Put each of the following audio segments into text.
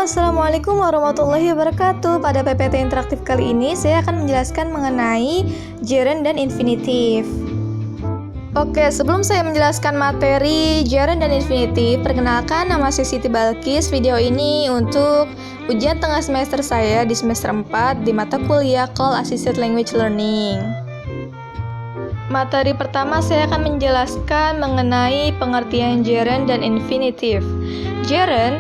Assalamualaikum warahmatullahi wabarakatuh. Pada PPT interaktif kali ini saya akan menjelaskan mengenai gerund dan infinitif. Oke, sebelum saya menjelaskan materi gerund dan infinitif, perkenalkan nama saya Siti Balkis. Video ini untuk ujian tengah semester saya di semester 4 di mata kuliah Call Assisted Language Learning. Materi pertama saya akan menjelaskan mengenai pengertian gerund dan infinitif. Gerund,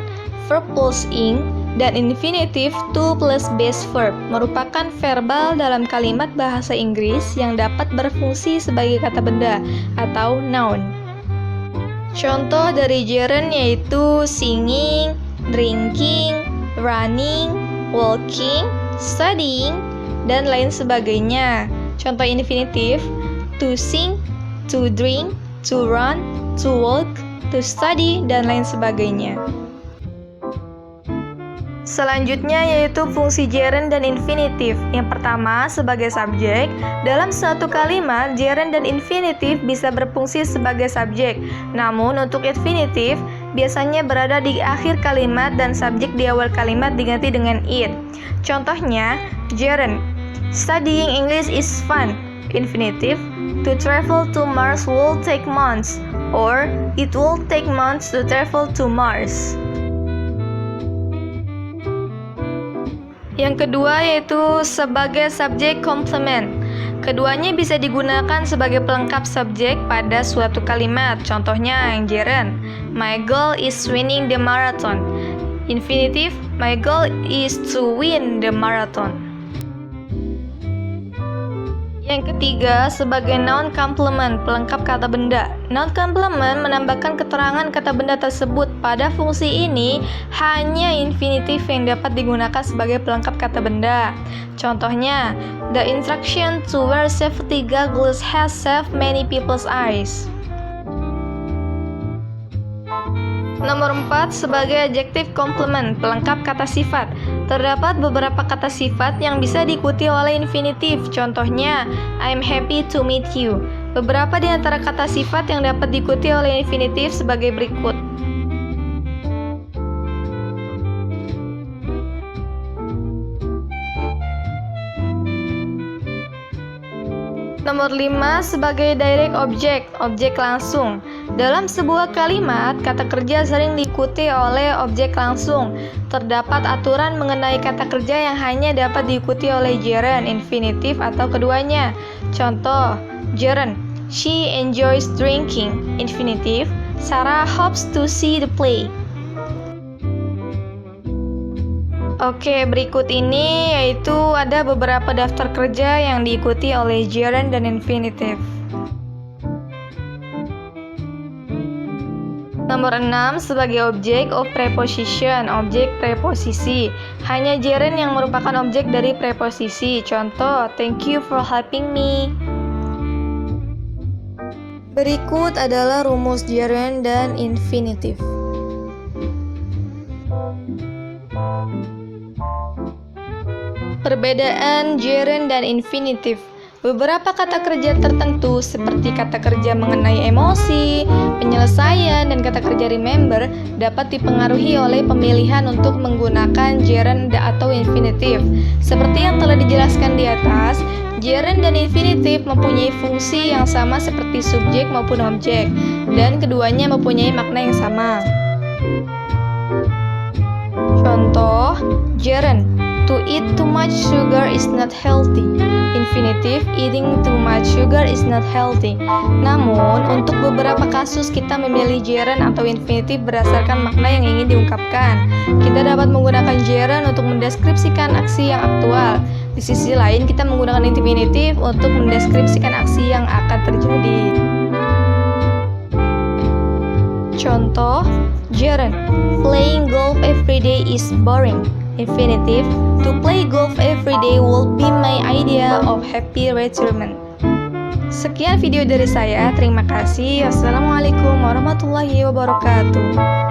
verb plus ing, dan infinitif to plus base verb merupakan verbal dalam kalimat bahasa Inggris yang dapat berfungsi sebagai kata benda atau noun. Contoh dari gerund yaitu singing, drinking, running, walking, studying, dan lain sebagainya. Contoh infinitif, to sing, to drink, to run, to walk, to study, dan lain sebagainya. Selanjutnya yaitu fungsi gerund dan infinitif. Yang pertama, sebagai subjek. Dalam suatu kalimat, gerund dan infinitif bisa berfungsi sebagai subjek. Namun untuk infinitif, biasanya berada di akhir kalimat dan subjek di awal kalimat diganti dengan it. Contohnya, gerund, studying English is fun. Infinitif, to travel to Mars will take months, or it will take months to travel to Mars. Yang kedua yaitu sebagai subjek komplement. Keduanya bisa digunakan sebagai pelengkap subjek pada suatu kalimat. Contohnya yang gerund, my goal is winning the marathon. Infinitif, my goal is to win the marathon. Yang ketiga, sebagai noun complement, pelengkap kata benda. Noun complement menambahkan keterangan kata benda tersebut. Pada fungsi ini, hanya infinitif yang dapat digunakan sebagai pelengkap kata benda. Contohnya, the instruction to wear safety goggles has saved many people's eyes. Nomor 4, sebagai adjective complement, pelengkap kata sifat. Terdapat beberapa kata sifat yang bisa diikuti oleh infinitif. Contohnya, I'm happy to meet you. Beberapa di antara kata sifat yang dapat diikuti oleh infinitif sebagai berikut. Nomor 5, sebagai direct object, objek langsung. Dalam sebuah kalimat, kata kerja sering diikuti oleh objek langsung. Terdapat aturan mengenai kata kerja yang hanya dapat diikuti oleh gerund, infinitif, atau keduanya. Contoh, gerund, she enjoys drinking. Infinitif, Sarah hopes to see the play. Oke, berikut ini yaitu ada beberapa daftar kerja yang diikuti oleh gerund dan infinitif. Nomor 6, sebagai objek of preposition, objek preposisi. Hanya gerund yang merupakan objek dari preposisi. Contoh, thank you for helping me. Berikut adalah rumus gerund dan infinitif. Perbedaan gerund dan infinitif. Beberapa kata kerja tertentu seperti kata kerja mengenai emosi, penyelesaian, dan kata kerja remember dapat dipengaruhi oleh pemilihan untuk menggunakan gerund atau infinitif. Seperti yang telah dijelaskan di atas, gerund dan infinitif mempunyai fungsi yang sama seperti subjek maupun objek, dan keduanya mempunyai makna yang sama. Contoh, gerund, to eat too much sugar is not healthy. Infinitif, eating too much sugar is not healthy. Namun, untuk beberapa kasus kita memilih gerund atau infinitif berdasarkan makna yang ingin diungkapkan. Kita dapat menggunakan gerund untuk mendeskripsikan aksi yang aktual. Di sisi lain, kita menggunakan infinitif untuk mendeskripsikan aksi yang akan terjadi. Contoh, gerund, playing golf every day is boring. Infinitif, to play golf every day will be my idea of happy retirement. Sekian video dari saya, terima kasih. Wassalamualaikum warahmatullahi wabarakatuh.